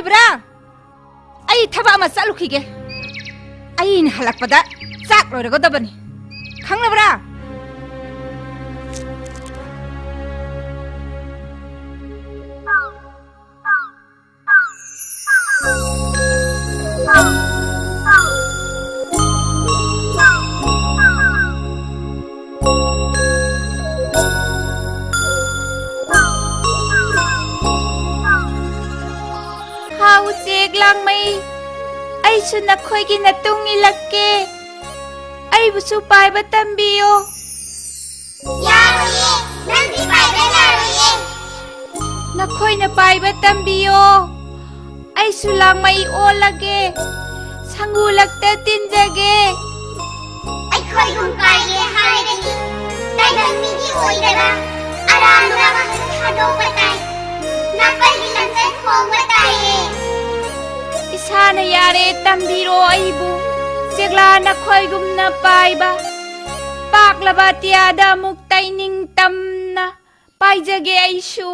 ꯇꯥꯔꯤꯕ꯭ꯔꯥ ꯑꯩ ꯊꯕꯛ ꯑꯃ ꯆꯠꯂꯨꯈꯤꯒꯦ ꯑꯩꯅ ꯍꯜꯂꯛꯄꯗ ꯆꯥꯛ ꯂꯣꯏꯔꯒꯗꯕꯅꯤ ꯈꯪꯂꯕ꯭ꯔꯥ ꯑꯩꯁꯨ ꯅꯈꯣꯏꯒꯤ ꯅꯇꯨꯡ ꯏꯜꯂꯛꯀꯦ ꯑꯩꯕꯨꯁꯨ ꯄꯥꯏꯕ ꯇꯝꯕꯤꯌꯣ ꯌꯥꯔꯣꯏꯌꯦ ꯅꯪꯗꯤ ꯄꯥꯏꯕ ꯌꯥꯔꯣꯏꯌꯦ ꯅꯈꯣꯏꯅ ꯄꯥꯏꯕ ꯇꯝꯕꯤꯌꯣ ꯑꯩꯁꯨ ꯂꯥꯡꯃꯩ ꯑꯣꯜꯂꯒꯦ ꯁꯪꯒꯨꯂꯛꯇ ꯇꯤꯟꯖꯒꯦ ꯑꯩꯈꯣꯏꯒꯨꯝ ꯄꯥꯏꯒꯦ ꯍꯥꯏꯔꯗꯤ ꯇꯥꯏꯕꯪ ꯃꯤꯒꯤ ꯑꯣꯏꯗꯕ ꯑꯔꯥꯟꯕ ꯑꯃꯁꯨ ꯊꯥꯗꯣꯛꯄ ꯇꯥꯏ ꯅꯥꯀꯜꯒꯤ ꯂꯝꯆꯠ ꯍꯣꯡꯕ ꯇꯥꯏꯌꯦ इसाना यारे तंबीरो आइबु चेगला नखोइगुमना पाइबा पाकलबा तियादा मुक्ताइनिंग तमना पाइजगे आइसु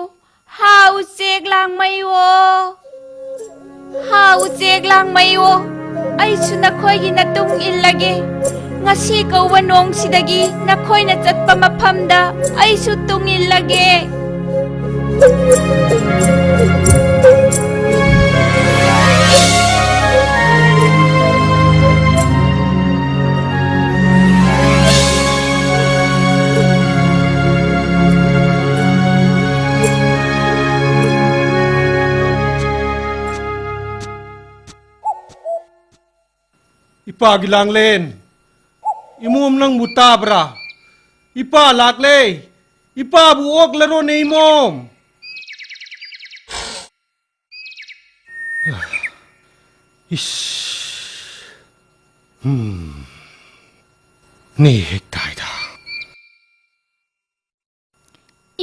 how चेगलांग मइवो आइसु नखोइगी Natung इल्लगे ngasi kauwa nong sidagi nakhoina chatpa maphamda aisu tung illage Ipa gilang len, imum nang mutabra, ipa lakle, ipa buok laro ne imom. Ish, ni hektai da.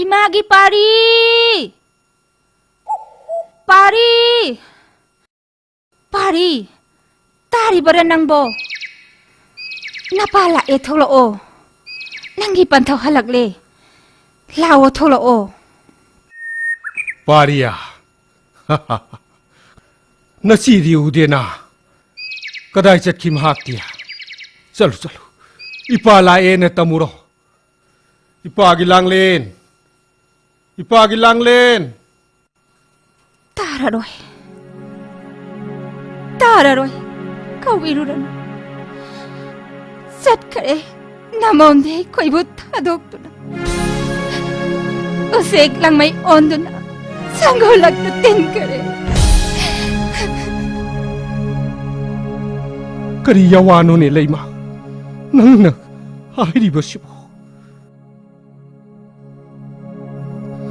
Imagi pari. Tari bara nangbo. Napala e tholo o. Nangi panthaw halakle. Lawo tholo o. Paria. Nasi di udena. Kadai chatkim haktia. Chalo. Ipa la e na tamuro. Ipa gilang len. Tararoy. Kawiruran. Sat kare namonde koibu thadokduna. Usek lang may onduna. Sanggulak na tin kare. Kariyawano ni Layma. Nang hairi ba siya?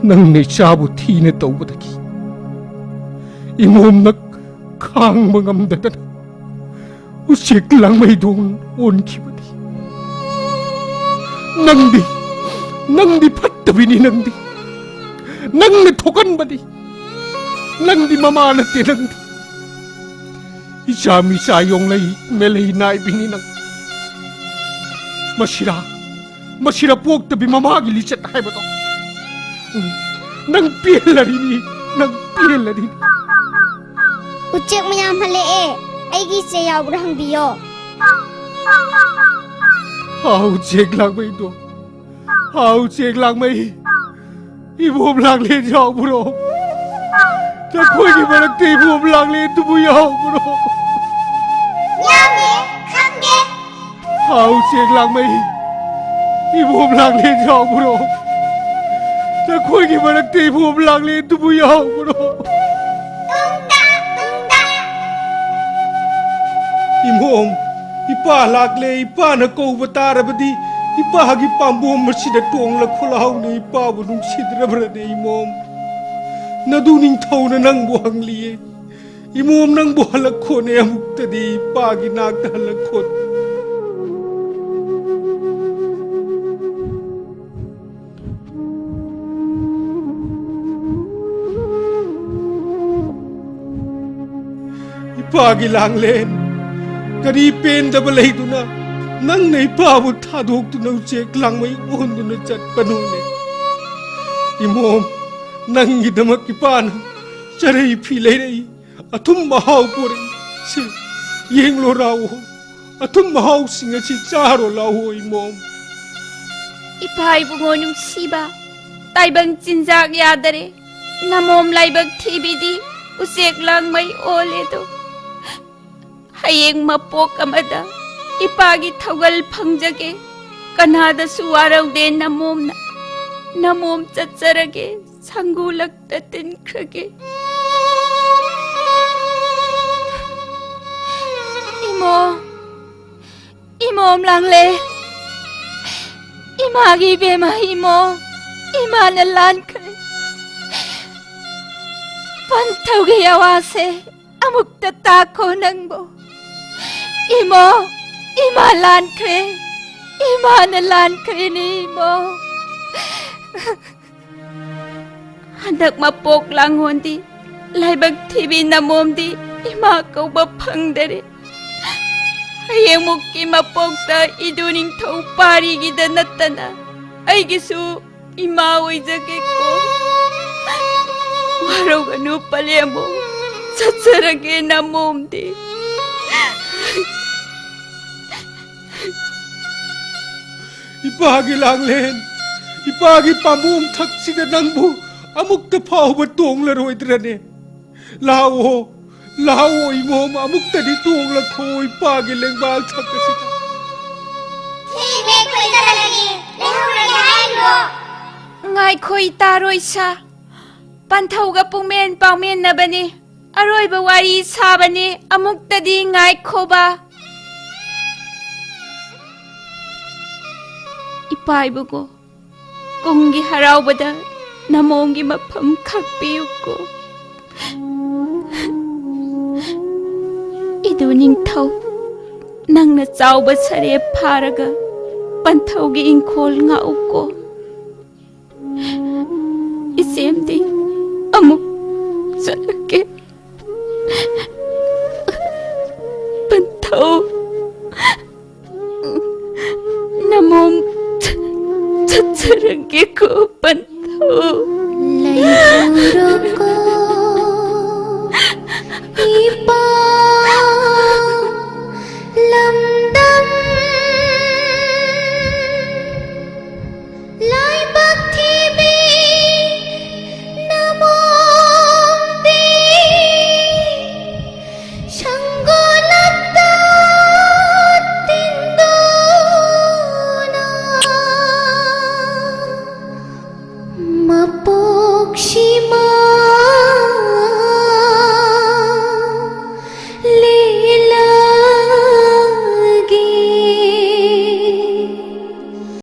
Nang naisabu tina tawbadaki. Imom kang mangamdadan. Usik lang may doon kibadi. Nangdi patabi ni nangdi. Nang natokan ba di? Nangdi mamanati nangdi. Isami sayong lay melay na ibininang. Masira puwag tabi mamagili siya tayo ba to? Nang piyala rin. Ucek mayam hale aigi se yaubra hangbiyo Hau cek lang may ibom lang len yaubro Takoi ni barakte ibom lang len tubu yaubro Yami khangge Hau cek lang may ibom lang len yaubro Takoi ni barakte ibom lang len tubu yaubro Imom, ipa lakle, ipa na kau batarabadi, ipa hagi pambom masida tuang la kulau na ipa bunung sidrabra na imom. Naduning tau na nang buhang liye, imom nang buhalakko na yamuk tadi ipa ginagda halakot. Ipa gilang len. Kari pen dabalay do na nang naipabot thadok to na ucek lang may undo na chat panone. Imom nang gidamak ipan charay pilay ꯑꯊꯨꯝ ꯃꯍꯥꯎ ꯄꯣꯔꯛꯏ ꯁꯦ ꯌꯦꯡꯂꯣ ꯂꯥꯛꯑꯣ ꯑꯊꯨꯝ ꯃꯍꯥꯎꯁꯤꯡ ꯑꯁꯤ ꯆꯥꯔꯣ ꯂꯥꯛꯑꯣ ꯏꯃꯣꯝ Ipa ibungo nungsiba, taibang cinjak yadare, namom laibag thibidi, usek lang may ole do. Hayeng mapok amada, ipagi thagal phangjage, kanada suwaraw de namom chatsarage, sanggulak tatin krage. Imom lang le. Imagi bema imo, imanalan kay. Pantaw gayawase, amuk tatako nang mo. Imo, imalan kay, imanalan kay ni mo. Handak mapok lang hondi, laibag tibi na momdi, imakaw bapang dere. Hayang mukki mapokta iduning tau parigi da natana. Ay gisu imaway jage ko. Waraw ganu palemo. Satsarage na momdi. Ipagi lang len. Ipagi pamum taksida nangbo. Amuk tapaw batong laroy drane. Lao Lao imom amuk tadi tuong la khoi pa gi lengbal thakasita Hibe koi daragi, lehurage hairo. Ngay ko'y taroy sa. Pantaw ga pungmen pangmen na bani. Aroy ba wari sa bani. Amuk tadi ngay ko ba. Ipaibo ko. Kung giharaw ba da. Namong gimapam kakpiyo ko. Iduning tau. Nang na tsaw ba sari paraga. Pantaw gi ingkol nga uko. Isimdi amuk sarake pantaw namom sarake ko pantaw Laipuro ko ipa lamdam laibag tibi namom di syanggolata tinduna mapok siya